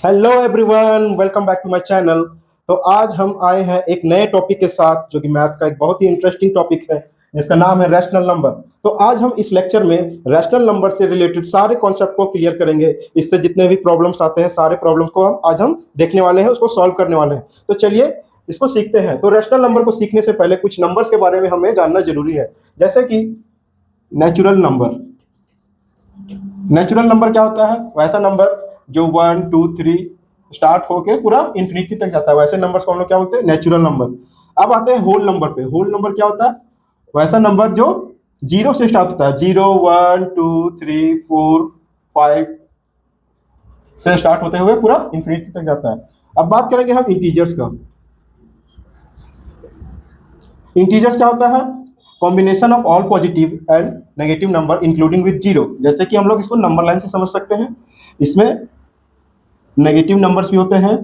Hello everyone, welcome back to my channel. तो आज हम आए हैं एक नए टॉपिक के साथ जो कि मैथ्स का एक बहुत ही इंटरेस्टिंग टॉपिक है जिसका नाम है रैशनल नंबर। तो आज हम इस लेक्चर में रैशनल नंबर से रिलेटेड सारे कॉन्सेप्ट को क्लियर करेंगे। इससे जितने भी प्रॉब्लम्स आते हैं सारे प्रॉब्लम्स को हम देखने वाले हैं, उसको सॉल्व करने वाले हैं। तो चलिए इसको सीखते हैं। तो रैशनल नंबर को सीखने से पहले कुछ नंबर्स के बारे में हमें जानना जरूरी है, जैसे कि नेचुरल नंबर। नेचुरल नंबर क्या होता है? वैसा नंबर जो 1 2 3 स्टार्ट होके पूरा इंफिनिटी तक जाता है, वैसे नंबर्स को हम लोग क्या बोलते हैं? Natural number. अब आते हैं होल नंबर पे। होल नंबर क्या होता है? वैसा नंबर जो जीरो से स्टार्ट होता है, 0 1 2 3 4 5 से स्टार्ट होते हुए पूरा इंफिनिटी तक जाता है। अब बात करेंगे हम इंटीजर्स का। इंटीजर्स क्या होता है? Combination of all positive and negative number including with zero. जैसे कि हम लोग इसको नंबर लाइन से समझ सकते हैं। इसमें नेगेटिव नंबर्स भी होते हैं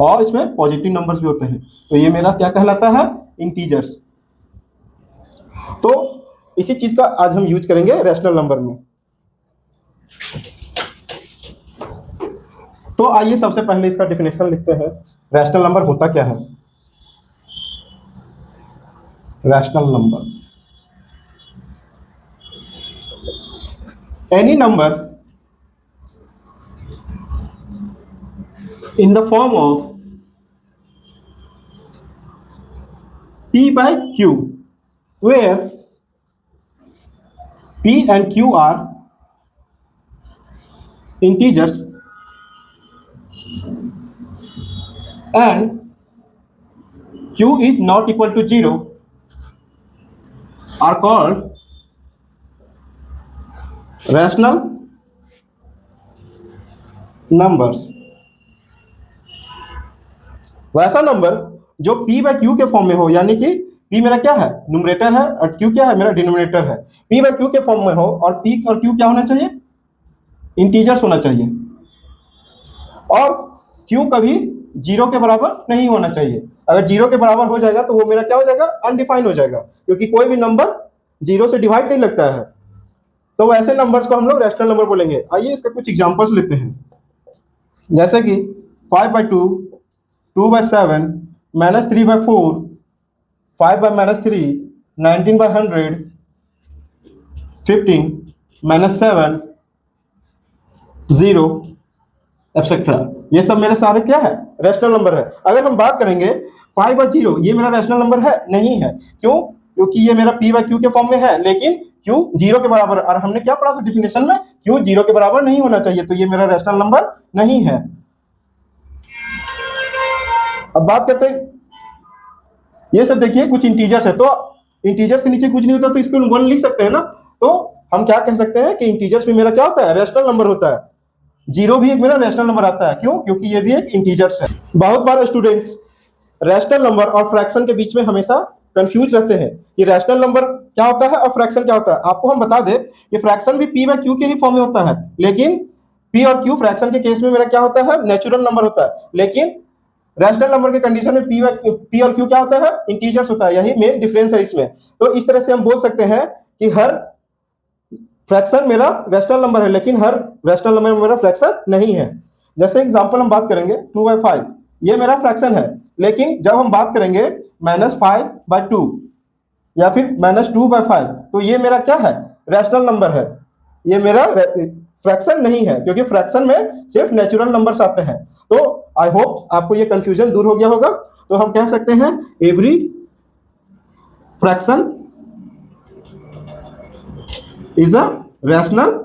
और इसमें पॉजिटिव नंबर्स भी होते हैं। तो ये मेरा क्या कहलाता है? इंटीजर्स। तो इसी चीज का आज हम यूज करेंगे रैशनल नंबर में। तो आइए सबसे पहले इसका डेफिनेशन लिखते हैं। रैशनल नंबर होता क्या है? Rational number, any number in the form of P by Q, where P and Q are integers and Q is not equal to 0 are called rational numbers। वैसा नंबर जो P bye Q के form में हो, यानी कि P मेरा क्या है? न्यूमरेटर है और Q क्या है? मेरा डिनोमिनेटर है। P बाय Q के फॉर्म में हो और P और Q क्या होना चाहिए? इंटीजर्स होना चाहिए। और Q कभी जीरो के बराबर नहीं होना चाहिए। अगर जीरो के बराबर हो जाएगा तो वो मेरा क्या हो जाएगा? अनडिफाइंड हो जाएगा, क्योंकि कोई भी नंबर जीरो से डिवाइड नहीं लगता है। तो वैसे नंबर्स को हम लोग रैशनल नंबर बोलेंगे। आइए इसका कुछ एग्जांपल्स लेते हैं, जैसे कि 5 by 2, 2 by 7, -3 by 4, 5 by -3, 19 by 100, 15, -7, 0 etcetera. ये सब मेरे सारे क्या है? रैशनल नंबर है। अगर हम बात करेंगे 5 by 0, ये मेरा रैशनल नंबर है? नहीं है। क्यों? क्योंकि ये मेरा P by Q के फॉर्म में है, लेकिन Q जीरो के बराबर, और हमने क्या पढ़ा था डिफिनेशन में? Q जीरो के बराबर नहीं होना चाहिए, तो ये मेरा रैशनल नंबर नहीं है। अब बात करते हैं, ये सब देखिए कुछ इंटीजर्स है। तो इंटीजर्स के नीचे कुछ नहीं होता तो इसको 1 लिख सकते हैं ना। तो हम क्या कह सकते हैं कि इंटीजर्स में मेरा क्या होता है? रैशनल नंबर होता है। जीरो भी एक मेरा रैशनल नंबर आता है। क्यों? क्योंकि ये भी एक इंटीजर्स है। बहुत बार स्टूडेंट्स रैशनल नंबर और फ्रैक्शन के बीच में हमेशा कंफ्यूज रहते हैं कि रैशनल नंबर क्या होता है और फ्रैक्शन क्या होता है। आपको हम बता दें कि फ्रैक्शन भी P बाय Q के ही फॉर्म में होता है, लेकिन P और Q फ्रैक्शन के केस में मेरा क्या होता है? नेचुरल नंबर होता है। लेकिन रैशनल नंबर के कंडीशन में P और Q क्या होता है? इंटीजर्स होता है। यही मेन डिफरेंस है इसमें। तो इस तरह से हम बोल सकते हैं कि हर फ्रैक्शन मेरा रैशनल नंबर है, लेकिन हर रैशनल नंबर में मेरा फ्रैक्शन नहीं है। जैसे एग्जांपल हम बात करेंगे 2 by 5, ये मेरा फ्रैक्शन है, लेकिन जब हम बात करेंगे -5 by 2 या फिर -2 by 5, तो ये मेरा क्या है? रैशनल नंबर है। ये मेरा फ्रैक्शन नहीं है, क्योंकि फ्रैक्शन में सिर्फ नेचुरल नंबर्स आते हैं। तो आई होप आपको ये कंफ्यूजन दूर हो गया होगा। तो हम कह सकते हैं every fraction is a rational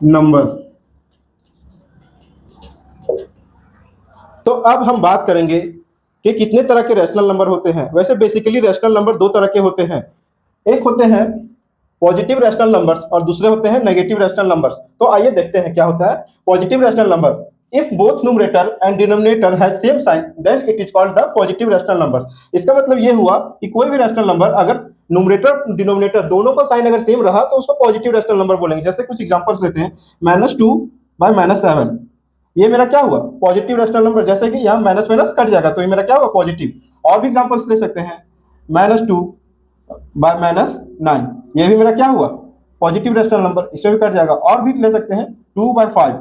number. तो अब हम बात करेंगे कि कितने तरह के रैशनल नंबर होते हैं। वैसे बेसिकली रैशनल नंबर दो तरह के होते हैं। एक होते हैं पॉजिटिव रैशनल नंबर्स और दूसरे होते हैं नेगेटिव रैशनल नंबर्स। तो आइए देखते हैं क्या होता है positive rational number. If both numerator and denominator has same sign then it is called the positive rational number. इसका मतलब ये हुआ कि कोई भी रैशनल नंबर अगर न्यूमरेटर डिनोमिनेटर दोनों का साइन अगर सेम रहा तो उसको पॉजिटिव रैशनल नंबर बोलेंगे। जैसे कुछ एग्जांपल्स लेते हैं, -2 by -7, ये मेरा क्या हुआ? Positive rational number. जैसे कि यहाँ माइनस माइनस कट जाएगा तो ये मेरा क्या हुआ? पॉजिटिव। और भी एग्जांपल्स ले सकते हैं, -2 by -9, ये भी मेरा क्या हुआ? पॉजिटिव रैशनल नंबर, इसमें भी कट जाएगा। और भी ले सकते हैं 2 by 5,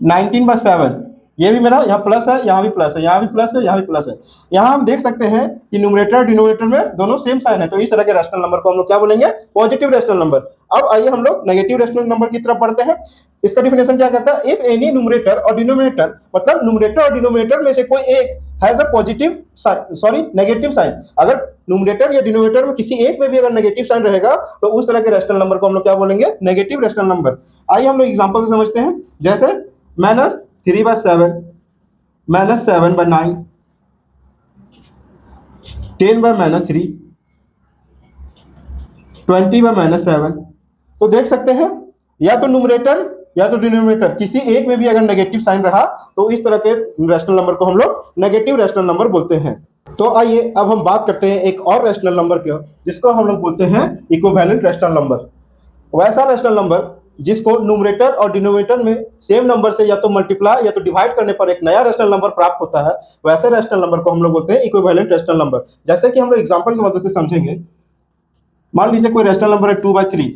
19/7, ये भी मेरा यहाँ प्लस है, यहाँ भी प्लस है, यहाँ भी प्लस है, यहाँ भी प्लस है। यहाँ हम देख सकते हैं कि न्यूमरेटर और डिनोमिनेटर में दोनों सेम साइन है, तो इस तरह के रैशनल नंबर को हम लोग क्या बोलेंगे? Positive rational number. अब आइए हम लोग नेगेटिव रैशनल नंबर की तरफ बढ़ते हैं। इसका डिफिनेशन क्या कहता है? इफ एनी न्यूमरेटर और डिनोमिनेटर, मतलब न्यूमरेटर और डिनोमिनेटर में से कोई एक has a positive sign, sorry negative sign, अगर न्यूमरेटर या डिनोमिनेटर में किसी एक में भी अगर नेगेटिव साइन रहेगा तो उस तरह के रैशनल नंबर को हम लोग क्या बोलेंगे? Negative rational number. आइए हम लोग एग्जांपल से समझते हैं, जैसे -3/7, -7/9, 10/-3, 20/-7। तो देख सकते हैं या तो न्यूमरेटर या तो डिनोमिनेटर किसी एक में भी अगर नेगेटिव साइन रहा तो इस तरह के रैशनल नंबर को हम लोग नेगेटिव रैशनल नंबर बोलते हैं। तो आइए अब हम बात करते हैं एक और रैशनल नंबर की, जिसको हम लोग बोलते हैं इक्विवेलेंट रैशनल नंबर। वैसा रैशनल नंबर जिसको न्यूमरेटर और डिनोमिनेटर में सेम नंबर से या तो मल्टीप्लाई या तो डिवाइड करने पर एक नया रैशनल नंबर प्राप्त होता है, वैसे रैशनल नंबर को हम लोग बोलते हैं इक्विवेलेंट रैशनल नंबर। जैसे कि हम लोग एग्जांपल की मदद से समझेंगे। मान लीजिए कोई रैशनल नंबर है 2/3,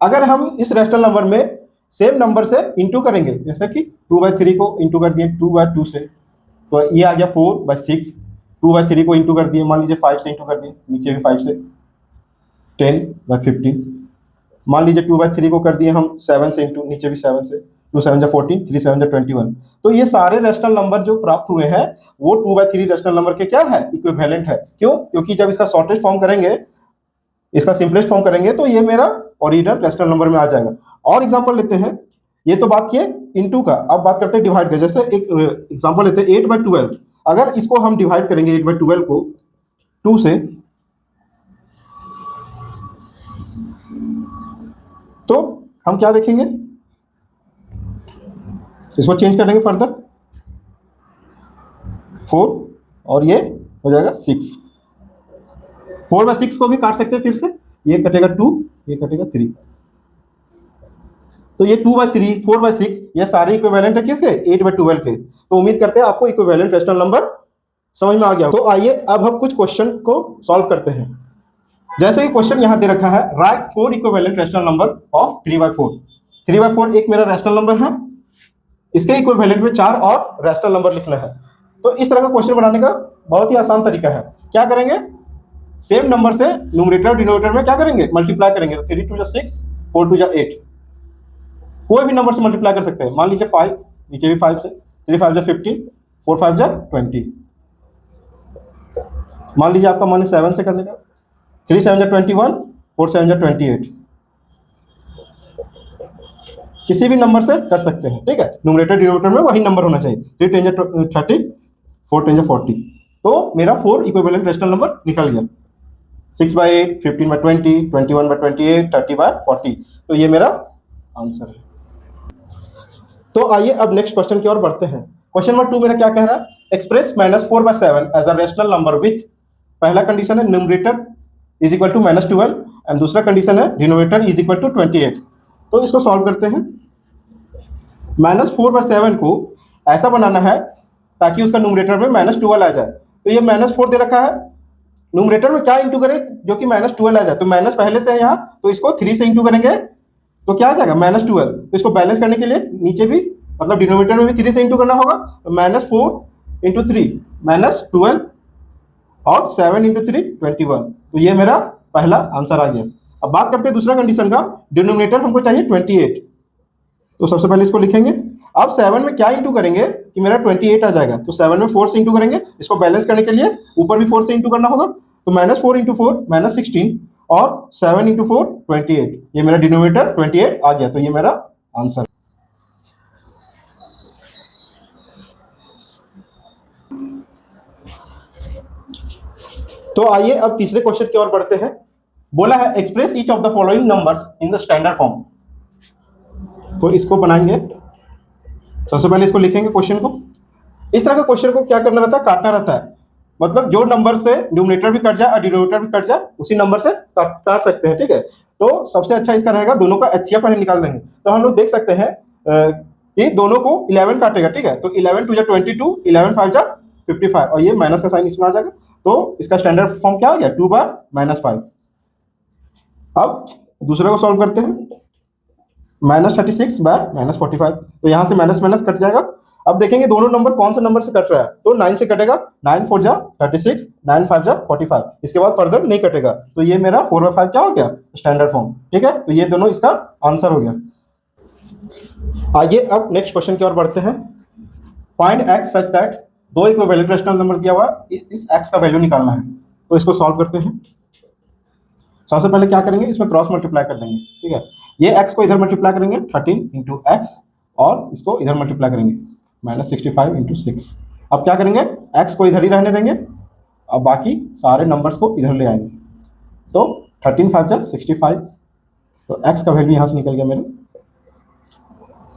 अगर हम इस रैशनल नंबर में सेम नंबर से इंटू करेंगे, जैसे कि 2/3 को इंटू कर दिए 2/2 से, तो ये आ गया 4/6। 2/3 को इंटू कर दिए, मान लीजिए 5 से इंटू कर दिए, नीचे भी 5 से, 10/15। मान लीजिए 2/3 को कर दिए हम 7 से इंटू, नीचे भी 7 से, 2 7 14, 3 7 21। तो ये सारे रैशनल नंबर जो प्राप्त हुए हैं वो 2/3 रैशनल नंबर के क्या है? इक्विवेलेंट है। क्यों? क्योंकि जब इसका शॉर्टेस्ट फॉर्म करेंगे, इसका सिंपलेस्ट फॉर्म करेंगे तो ये मेरा ओरिजिनल रैशनल नंबर में आ जाएगा। और एग्जांपल लेते हैं, ये तो बात किए इनटू का, अब बात करते हैं डिवाइड का। जैसे एक एग्जांपल लेते हैं 8/12, अगर इसको हम डिवाइड करेंगे 8/12 को 2 से, तो हम क्या देखेंगे? इसको चेंज कर देंगे फर्दर 4 और ये हो जाएगा 6। 4/6 को भी काट सकते हैं फिर से, ये कटेगा 2, ये कटेगा 3। तो ये 2/3, 4/6 ये सारे इक्विवेलेंट है किसके? 8/12 के। तो उम्मीद करते हैं आपको इक्विवेलेंट रैशनल नंबर समझ में आ गया। तो आइए अब हम कुछ क्वेश्चन को सॉल्व करते हैं। जैसे कि क्वेश्चन यहां दे रखा है, right 4 equivalent rational number of 3/4। 3/4 एक मेरा रैशनल नंबर है, इसके इक्विवेलेंट में 4 और रैशनल नंबर लिखना है। तो इस तरह का क्वेश्चन बनाने का बहुत ही आसान तरीका है। क्या करेंगे? सेम नंबर से न्यूमरेटर और डिनोमिनेटर में क्या करेंगे? मल्टीप्लाई करेंगे। तो 3 2 6, 4 2 8, कोई भी नंबर से मल्टीप्लाई कर सकते हैं। मान लीजिए 5, नीचे भी 5 से, 3 5 15, 4 5 20। मान लीजिए आपका मन है 7 से करने का, 3 7 21, 4 7 28। किसी भी नंबर से कर सकते हैं, ठीक है। न्यूमरेटर डिनोमिनेटर में वही नंबर होना चाहिए। 3 10 30, 4 10 40। तो मेरा 4 इक्विवेलेंट रैशनल नंबर निकल गया। 6/8, 15/20, 21/28, 30/40। तो ये मेरा आंसर है। तो आइए अब नेक्स्ट क्वेश्चन की ओर बढ़ते हैं। क्वेश्चन नंबर 2 मेरा क्या कह रहा है? Express -4/7 as a rational number with, पहला कंडीशन है numerator is equal to -12 and दूसरा कंडीशन है डिनोमिनेटर इज इक्वल टू 28। तो इसको सॉल्व करते हैं। -4/7 को ऐसा बनाना है ताकि उसका न्यूमरेटर में -12 आ जाए। तो ये -4 दे रखा है, न्यूमरेटर में क्या इंटू करें जो कि -12 आ जाए? तो माइनस पहले से है यहाँ, तो इसको 3 से इंटू करेंगे तो क्या आ जाएगा? -12। तो इसको बैलेंस करने के लिए नीचे भी, मतलब डिनोमिनेटर में भी 3 से इंटू करना होगा। तो -4 × 3 -12 और 7 × 3 21। तो ये मेरा पहला आंसर आ गया। अब बात करते हैं दूसरा कंडीशन का। डिनोमिनेटर हमको चाहिए 28, तो सबसे पहले इसको लिखेंगे। अब 7 में क्या इंटू करेंगे कि मेरा 28 आ जाएगा? तो 7 में 4 से इंटू करेंगे। इसको बैलेंस करने के लिए ऊपर भी 4 से इंटू करना होगा। तो -4 × 4 -16 और 7 × 4 28। ये मेरा डिनोमिनेटर 28 आ गया। तो ये मेरा आंसर। तो आइए अब तीसरे क्वेश्चन की ओर बढ़ते हैं। बोला है express each of the following numbers in the standard form. तो इसको बनाएंगे। सबसे पहले इसको लिखेंगे क्वेश्चन को। इस तरह के क्वेश्चन को क्या करना रहता है? काटना रहता है। मतलब जो नंबर से न्यूमरेटर भी कट जाए और डिनोमिनेटर भी कट जाए, उसी नंबर से काट सकते हैं, ठीक है। तो सबसे अच्छा इसका रहेगा दोनों का HCF पहले निकाल देंगे। तो हम लोग देख सकते हैं कि दोनों को 11 काटेगा, ठीक है। तो 11 2 22, 11 5 55 और ये माइनस का साइन इसमें आ जाएगा। तो इसका स्टैंडर्ड फॉर्म क्या हो गया? 2/-5। अब दूसरे को सॉल्व करते हैं। -36 बाय -45, तो यहाँ से माइनस माइनस कट जाएगा। अब देखेंगे दोनों नंबर कौन सा नंबर से कट रहा है, तो 9 से कटेगा, 9 4 जा 36, 9 5 जा 45, इसके बाद फर्दर नहीं कटेगा, तो ये मेरा 4/5 क्या हो गया, स्टैंडर्ड फॉर्म। ठीक है, तो ये दोनों इसका आंसर हो गया। आइए अब नेक्स्ट क्वेश्चन की ओर बढ़ते हैं। फाइंड एक्स सच दैट, दो इक्विवेलेंट रेशनल नंबर दिया हुआ, इस एक्स का वैल्यू निकालना है, तो इसको सॉल्व करते हैं। सबसे पहले क्या करेंगे, इसमें क्रॉस मल्टीप्लाई कर देंगे। ठीक है, ये x को इधर मल्टीप्लाई करेंगे 13 इंटू एक्स, और इसको इधर मल्टीप्लाई करेंगे -65 इंटू 6। अब क्या करेंगे, x को इधर ही रहने देंगे, अब बाकी सारे नंबर्स को इधर ले आएंगे, तो 13 5 जा 65, तो x का वैल्यू यहाँ से निकल गया मेरे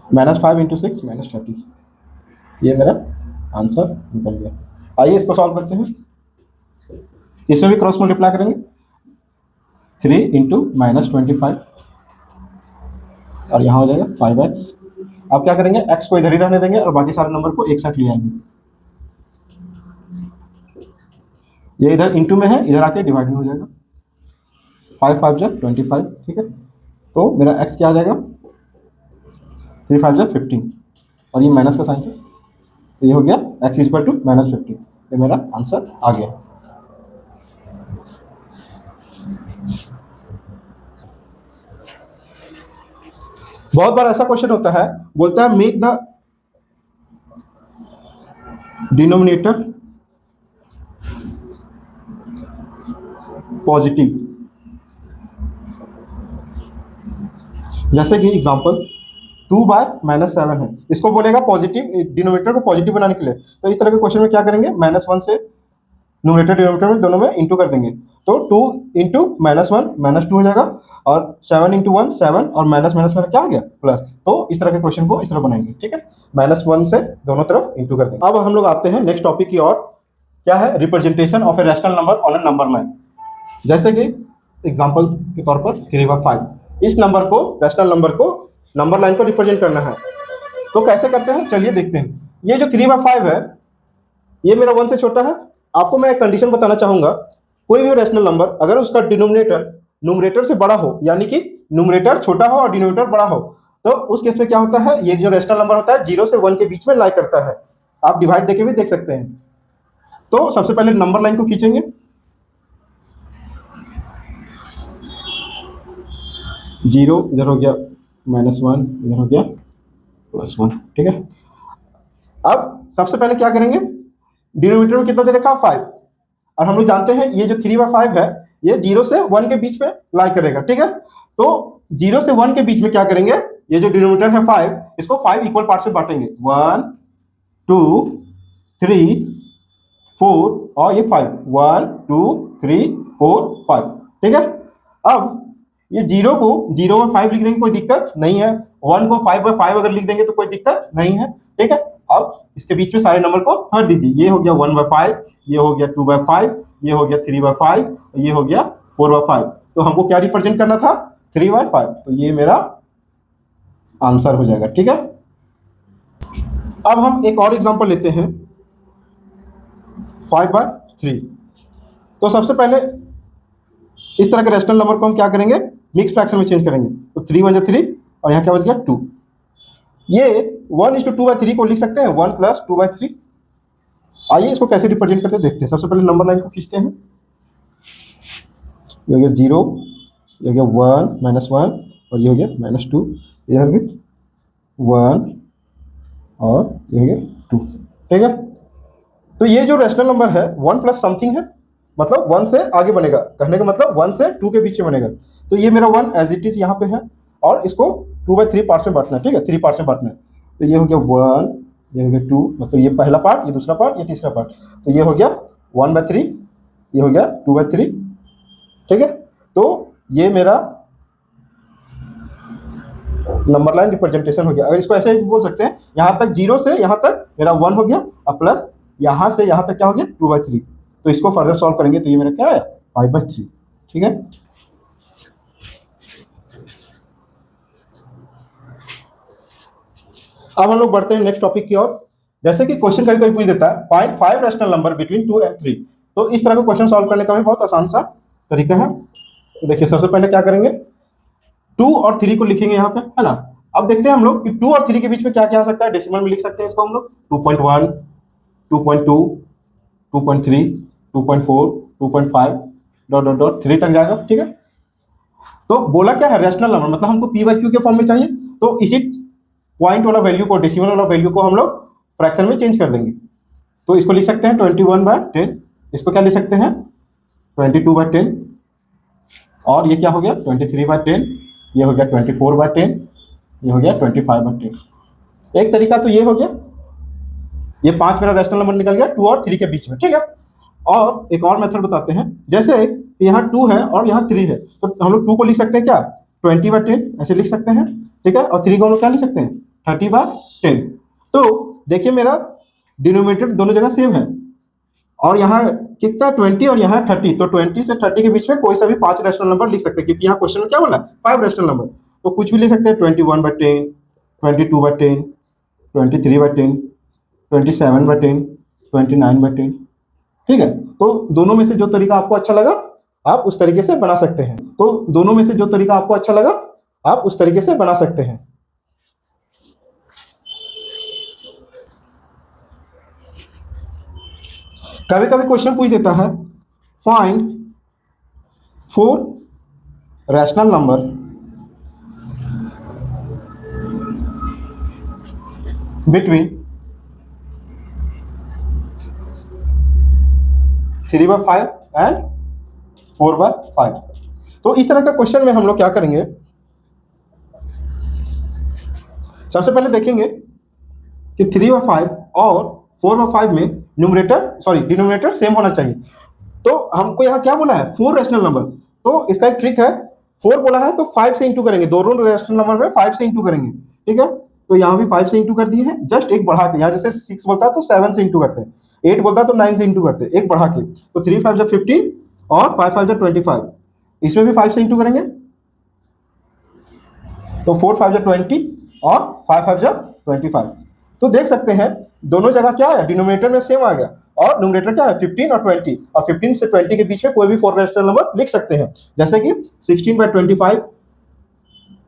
-5 इंटू 6 -30, ये मेरा आंसर निकल गया। आइए इसको सॉल्व करते हैं। इसमें भी क्रॉस मल्टीप्लाई करेंगे, 3 इंटू -25, और यहाँ हो जाएगा 5x। अब क्या करेंगे, x को इधर ही रहने देंगे और बाकी सारे नंबर को एक साथ ले आएंगे। ये इधर इंटू में है, इधर आके डिवाइड में हो जाएगा, 5 5 जा 25। ठीक है, तो मेरा x क्या आ जाएगा, 3 5 जा 15, और ये माइनस का साइन है, तो ये हो गया x इक्वल टू -15, ये मेरा आंसर आ गया। बहुत बार ऐसा क्वेश्चन होता है, बोलता है मेक द डिनोमिनेटर पॉजिटिव। जैसे कि एग्जांपल 2 बाय -7 है, इसको बोलेगा पॉजिटिव, डिनोमिनेटर को पॉजिटिव बनाने के लिए, तो इस तरह के क्वेश्चन में क्या करेंगे, -1 से न्यूमरेटर डिनोमिनेटर में दोनों में इंटू कर देंगे, तो 2 इंटू -1 -2 हो जाएगा, और 7 इंटू 1 7, और माइनस माइनस में क्या हो गया, प्लस। तो इस तरह के क्वेश्चन को इस तरह बनाएंगे। ठीक है, -1 से दोनों तरफ इंटू कर देंगे। अब हम लोग आते हैं नेक्स्ट टॉपिक की ओर, क्या है, representation of a rational number on A number line. जैसे कि एग्जाम्पल के तौर पर 3/5, इस नंबर को, रैशनल नंबर को नंबर लाइन पर रिप्रेजेंट करना है, तो कैसे करते हैं, चलिए देखते हैं। ये जो 3/5 है, ये मेरा 1 से छोटा है। आपको मैं एक कंडीशन बताना चाहूंगा, कोई भी रैशनल नंबर अगर उसका डिनोमिनेटर न्यूमरेटर से बड़ा हो, यानी कि न्यूमरेटर छोटा हो और डिनोमिनेटर बड़ा हो, तो उस केस में क्या होता है, ये जो रैशनल नंबर होता है 0 से 1 के बीच में लाई करता है। आप डिवाइड देके भी देख सकते हैं। तो सबसे पहले नंबर लाइन को खींचेंगे, 0 इधर हो गया, -1 इधर हो गया, +1। ठीक है, अब सबसे पहले क्या करेंगे, डिनोमिनेटर में कितना दे रखा, 5, और हम लोग जानते हैं ये जो 3/5 है, ये 0 से 1 के बीच में लाई करेगा। ठीक है, तो 0 से 1 के बीच में क्या करेंगे, ये जो डिनोमिनेटर है 5, इसको 5 इक्वल पार्ट्स में बांटेंगे, 1 2 3 4, और ये 5, 1 2 3 4 5। ठीक है, अब ये 0 को 0/5 लिख देंगे, कोई दिक्कत नहीं है। 1 को 5/5 अगर लिख देंगे तो कोई दिक्कत नहीं है। ठीक है, अब इसके बीच में सारे नंबर को हट दीजिए, ये हो गया 1/5, ये हो गया 2/5, ये हो गया 3/5, ये हो गया 4/5। तो हमको क्या रिप्रेजेंट करना था, 3/5, तो ये मेरा आंसर हो जाएगा। ठीक है, अब हम एक और एग्जांपल लेते हैं, 5/3। तो सबसे पहले इस तरह के रैशनल नंबर को हम क्या करेंगे, मिक्स फ्रैक्शन में चेंज करेंगे, तो 3 1 3, और यहाँ क्या बच गया 2। ये 1:2/3 को लिख सकते हैं 1 + 2/3। आइए इसको कैसे रिप्रेजेंट करते हैं देखते हैं। सबसे पहले नंबर लाइन को खींचते हैं, ये हो गया 0, ये हो गया 1 -1, और ये हो गया -2, इधर भी 1 और ये हो गया 2। ठीक है, तो ये जो रैशनल नंबर है 1 प्लस समथिंग है, मतलब 1 से आगे बनेगा, कहने का मतलब 1 से 2 के बीच में बनेगा। तो ये मेरा 1 एज इट इज यहाँ पे है, और इसको 2/3 पार्ट्स में बांटना है। ठीक है, 3 पार्ट्स में बांटना है, तो ये हो गया 1, ये हो गया 2, मतलब ये पहला पार्ट, ये दूसरा पार्ट, ये तीसरा पार्ट, तो ये हो गया 1/3, ये हो गया 2/3। ठीक है, तो ये मेरा नंबर लाइन रिप्रेजेंटेशन हो गया। अगर इसको ऐसे बोल सकते हैं, यहाँ तक 0 से यहाँ तक मेरा 1 हो गया, और प्लस यहाँ से यहाँ तक क्या हो गया 2/3। तो इसको फर्दर सॉल्व करेंगे, तो ये मेरा क्या है 5/3। ठीक है, अब हम लोग बढ़ते हैं नेक्स्ट टॉपिक की ओर। जैसे कि क्वेश्चन कभी कभी पूछ देता है, find 5 rational number between 2 and 3। तो इस तरह का क्वेश्चन सॉल्व करने का भी बहुत आसान सा तरीका है। तो देखिए सबसे पहले क्या करेंगे, 2 और 3 को लिखेंगे यहाँ पे, है ना। अब देखते हैं हम लोग कि 2 और 3 के बीच में क्या क्या आ सकता है। डेसिमल में लिख सकते हैं इसको हम लोग 2.1, 2.2, 2.3, 2.4, 2.5 डॉट डॉट डॉट 3 तक जाएगा। ठीक है, तो बोला क्या है रैशनल नंबर, मतलब हमको पी बाई क्यू के फॉर्म में चाहिए, तो इसी पॉइंट वाला वैल्यू को, डेसिमल वाला वैल्यू को हम लोग फ्रैक्शन में चेंज कर देंगे। तो इसको लिख सकते हैं 21/10, इसको क्या लिख सकते हैं 22/10, और ये क्या हो गया 23/10, ये हो गया 24/10, ये हो गया 25/10। एक तरीका तो ये हो गया, ये 5 मेरा रैशनल नंबर निकल गया 2 और 3 के बीच में। ठीक है, और एक और मेथड बताते हैं, जैसे यहाँ 2 है और यहाँ 3 है, तो हम लोग 2 को लिख सकते हैं क्या 20/10 ऐसे लिख सकते हैं। ठीक है, और 3 को हम लोग क्या लिख सकते हैं 30/10। तो देखिए मेरा डिनोमिनेटर दोनों जगह सेम है, और यहाँ कितना 20 और यहाँ 30, तो 20 से 30 के बीच में कोई सा भी 5 रैशनल नंबर लिख सकते हैं, क्योंकि यहाँ क्वेश्चन में क्या बोला 5 रैशनल नंबर, तो कुछ भी लिख सकते हैं 21/10, 22/10, 23/10, 27/10, 29/10। ठीक है, तो दोनों में से जो तरीका आपको अच्छा लगा आप उस तरीके से बना सकते हैं, तो दोनों में से जो तरीका आपको अच्छा लगा आप उस तरीके से बना सकते हैं। कभी कभी क्वेश्चन पूछ देता है find 4 rational number between 3/5 and 4/5। तो इस तरह का क्वेश्चन में हम लोग क्या करेंगे, सबसे पहले देखेंगे कि 3/5 और 4/5 में डिनोमिनेटर सेम होना चाहिए। तो हमको यहाँ क्या बोला है 4 रैशनल नंबर, तो इसका एक ट्रिक है, 4 बोला है तो 5 से इंटू करेंगे, दोनों रैशनल नंबर में 5 से इंटू करेंगे। ठीक है, तो यहाँ भी 5 से इंटू कर दिए हैं, जस्ट एक बढ़ा के, यहाँ जैसे 6 बोलता है तो 7 से इंटू करते हैं, 8 बोलता है तो 9 से इंटू करते हैं, एक बढ़ा के, तो 3 5 15 और 5 5 25, इसमें भी 5 से इंटू करेंगे, तो 4 5 20 और 5 5 25। तो देख सकते हैं दोनों जगह क्या है डिनोमिनेटर में सेम आ गया, और न्यूमरेटर क्या है 15 और 20, और 15 से 20 के बीच में कोई भी 4 रैशनल नंबर लिख सकते हैं, जैसे कि 16/25,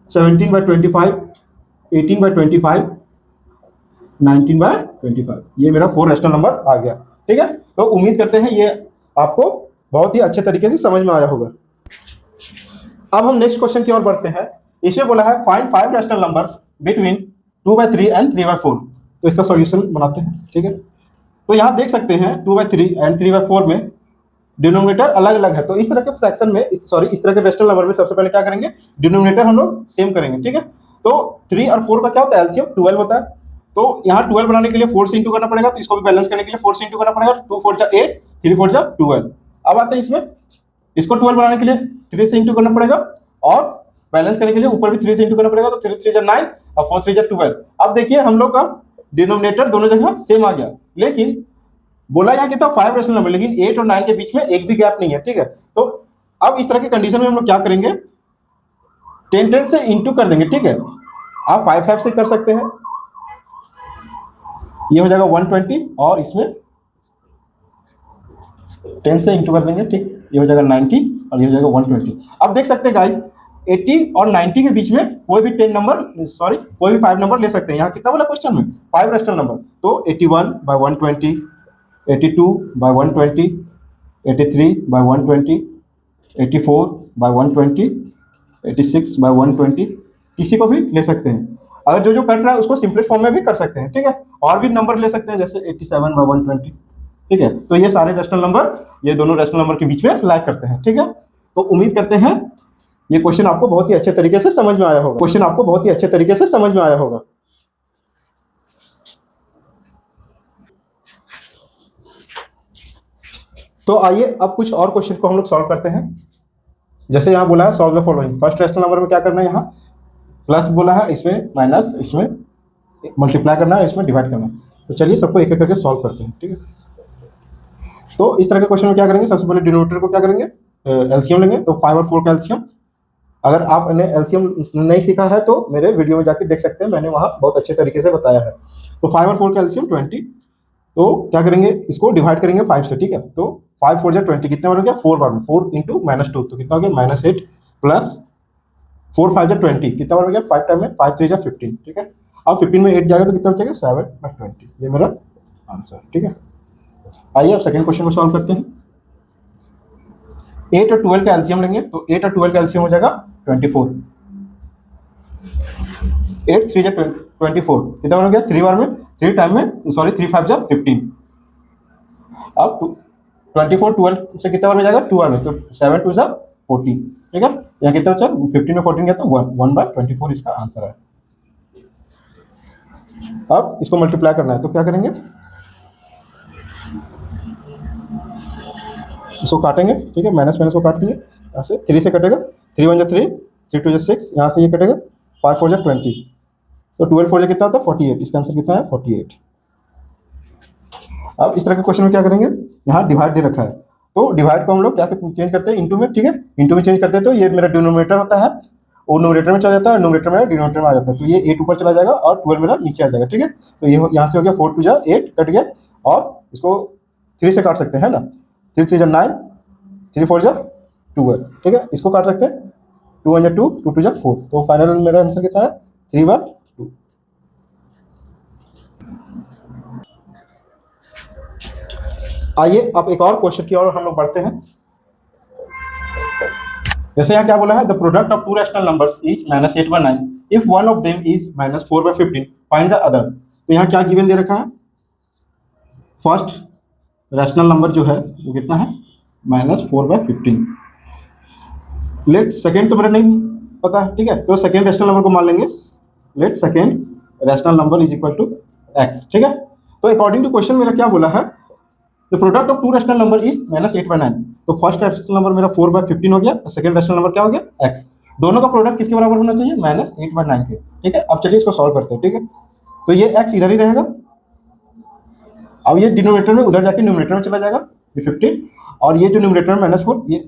17/25, 18/25, 19/25, ये मेरा 4 रैशनल नंबर आ गया। ठीक है, तो उम्मीद करते हैं ये आपको बहुत ही अच्छे तरीके से समझ में आया होगा। अब हम नेक्स्ट क्वेश्चन की ओर बढ़ते हैं। इसमें बोला है find 5 rational numbers between 2/3 and 3/4। तो इसका सॉल्यूशन बनाते हैं। ठीक है, तो यहाँ देख सकते हैं 2/3 एंड 3/4 में डिनोमिनेटर अलग अलग है, तो इस तरह के फ्रैक्शन में इस तरह के रैशनल नंबर में सबसे पहले क्या करेंगे डिनोमिनेटर हम लोग सेम करेंगे। ठीक है, तो 3 और 4 का क्या होता है एलसीएम 12 होता है, तो यहाँ 12 बनाने के लिए 4 से इंटू करना पड़ेगा, तो इसको भी बैलेंस करने के लिए 4 से इंटू करना पड़ेगा, 2 4 जा 8, 3 4 जा 12। अब आते हैं इसमें, इसको 12 बनाने के लिए 3 से इंटू करना पड़ेगा, और बैलेंस करने के लिए ऊपर भी 3 से इंटू करना पड़ेगा, तो 3 3 जा 9 और 4 3 जा 12। अब देखिए हम लोग का डिनोमिनेटर दोनों जगह सेम आ गया, लेकिन बोला यहाँ कितना 5 रैशनल नंबर, लेकिन 8 और 9 के बीच में एक भी गैप नहीं है। ठीक है, तो अब इस तरह की कंडीशन में हम लोग क्या करेंगे 10 10 से इंटू कर देंगे। ठीक है, आप 5 5 से कर सकते हैं, ये हो जाएगा 120, और इसमें 10 से इंटू कर देंगे। ठीक, ये हो जाएगा 90 और ये हो जाएगा 120। अब देख सकते हैं गाइस 80 और 90 के बीच में कोई भी 5 नंबर ले सकते हैं। यहाँ कितना बोला क्वेश्चन में 5 रैशनल नंबर, तो 81/120, 82/120, 83/120, 84/120, 86/120, किसी को भी ले सकते हैं। अगर जो जो कट रहा है उसको सिंपलेस्ट फॉर्म में भी कर सकते हैं। ठीक है, और भी नंबर ले सकते हैं जैसे 87/120। ठीक है, तो ये सारे रैशनल नंबर ये दोनों रैशनल नंबर के बीच में लाइक करते हैं। ठीक है, तो उम्मीद करते हैं ये क्वेश्चन आपको बहुत ही अच्छे तरीके से समझ में आया होगा। तो आइए अब कुछ और क्वेश्चन को हम लोग सॉल्व करते हैं। जैसे यहाँ बोला है solve the following, first rational number में क्या करना है, यहाँ प्लस बोला है, इसमें माइनस, इसमें मल्टीप्लाई करना है, इसमें डिवाइड करना है। तो चलिए सबको एक एक करके सॉल्व करते हैं। ठीक है, तो इस तरह के क्वेश्चन में क्या करेंगे, सबसे पहले डिनोमिनेटर को क्या करेंगे एलसीएम लेंगे, तो 5 और 4 का एलसीएम। अगर आपने एलसीएम नहीं सीखा है तो मेरे वीडियो में जाके देख सकते हैं, मैंने वहाँ बहुत अच्छे तरीके से बताया है। तो 5 और 4 का एलसीएम 20, तो क्या करेंगे इसको डिवाइड करेंगे 5 से। ठीक है, तो 5 4 जा 20, कितने बार हो गया 4 बार में, 4 इंटू -2, तो कितना हो गया -8 प्लस 4 5 जा 20, कितना बार हो गया 5 टाइम में, 5 3 जा 15, ठीक है। अब 15 में 8 जाएगा तो कितना बचेगा 7/20, ये मेरा आंसर, ठीक है। आइए अब सेकंड क्वेश्चन को सॉल्व करते हैं। 8 और 12 का एलसीएम लेंगे तो 8 और 12 का एलसीएम हो जाएगा 24। 8 3 जा 24, कितना बार हो गया 3 बार में, 3 टाइम में, सॉरी 3 5 जा 15। अब 24 12 से कितना बार में जाएगा 2 बार में, तो 7 2 जा 14, ठीक है। यहाँ कितना बचा 15 में 14 गया तो 1/24 इसका आंसर है। अब इसको मल्टीप्लाई करना है तो क्या करेंगे, इसको काटेंगे, ठीक है, माइनस माइनस को काट देंगे, यहाँ से 3 से कटेगा, 3 1 जा 3, 3 2 जा 6, यहाँ से ये कटेगा, 5 4 जा 20, तो 12 4 जा कितना होता है 48, इसका आंसर कितना है 48। अब इस तरह के क्वेश्चन में क्या करेंगे, यहाँ डिवाइड दे रखा है तो डिवाइड को हम लोग क्या चेंज करते हैं इंटू में, ठीक है, इंटू में चेंज करते हैं तो ये मेरा डिनोमिनेटर होता है, वो न्यूमरेटर में चला जाता है, न्यूमरेटर मेरा डिनोमिनेटर में आ जाता है, तो ये 8 ऊपर चला जाएगा और 12 मेरा नीचे आ जाएगा, ठीक है। तो ये यहाँ से हो गया 4 2 जा 8 कट गया, और इसको 3 से काट सकते हैं ना, 3 3 जा 9, 3 4 जा 12, ठीक है, इसको काट सकते हैं, 2 1 जा 2, 2 2 जा 4, तो फाइनल मेरा आंसर कितना है 3/2। आइए अब एक और क्वेश्चन की ओर हम लोग बढ़ते हैं। जैसे यहाँ क्या बोला है, the product of to rational numbers is -8/9 if one of them is -4/15 find the other. तो यहाँ क्या गिवन दे रखा है, फर्स्ट रैशनल नंबर जो है वो कितना है -4/15। लेट सेकेंड तो मेरा नहीं पता है, ठीक है, तो सेकेंड रैशनल नंबर को मान लेंगे, let second rational number is equal to x, ठीक है। तो अकॉर्डिंग टू क्वेश्चन मेरा क्या बोला है, the product of to rational number is -8/9, तो फर्स्ट रैशनल नंबर मेरा 4/15 हो गया, सेकंड रैशनल नंबर क्या हो गया x, दोनों का प्रोडक्ट किसके बराबर होना चाहिए -8/9 के, ठीक है। अब चलिए इसको सॉल्व करते हैं, ठीक है। तो ये x इधर ही रहेगा, अब ये डिनोमिनेटर में उधर जाके न्यूमरेटर में चला जाएगा ये 15, और ये जो न्यूमरेटर में -4 ये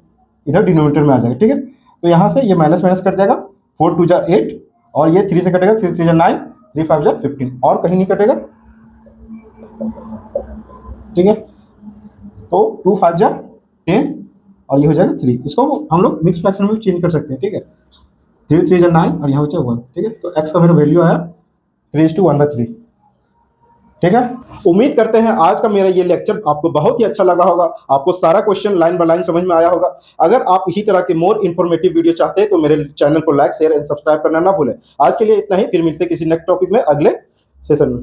इधर डिनोमिनेटर में आ जाएगा, ठीक है। तो यहाँ से ये माइनस माइनस कट जाएगा, 4 2 जा 8, और ये 3 से कटेगा, 3 3 जा 9, 3 5 जा 15, और कहीं नहीं कटेगा, ठीक है। तो 2 5 जा 10, और ये हो जाएगा 3, इसको हम लोग मिक्स फ्रैक्शन में चेंज कर सकते हैं, ठीक है। 3 3 जा 9, और यहाँ हो जाएगा 1, ठीक है। तो x का मेरा वैल्यू आया 3:1/3, ठीक है। उम्मीद करते हैं आज का मेरा ये लेक्चर आपको बहुत ही अच्छा लगा होगा, आपको सारा क्वेश्चन लाइन बाय लाइन समझ में आया होगा। अगर आप इसी तरह के मोर इन्फॉर्मेटिव वीडियो चाहते हैं तो मेरे चैनल को लाइक शेयर एंड सब्सक्राइब करना ना भूलें। आज के लिए इतना ही, फिर मिलते हैं किसी नेक्स्ट टॉपिक में अगले सेशन में।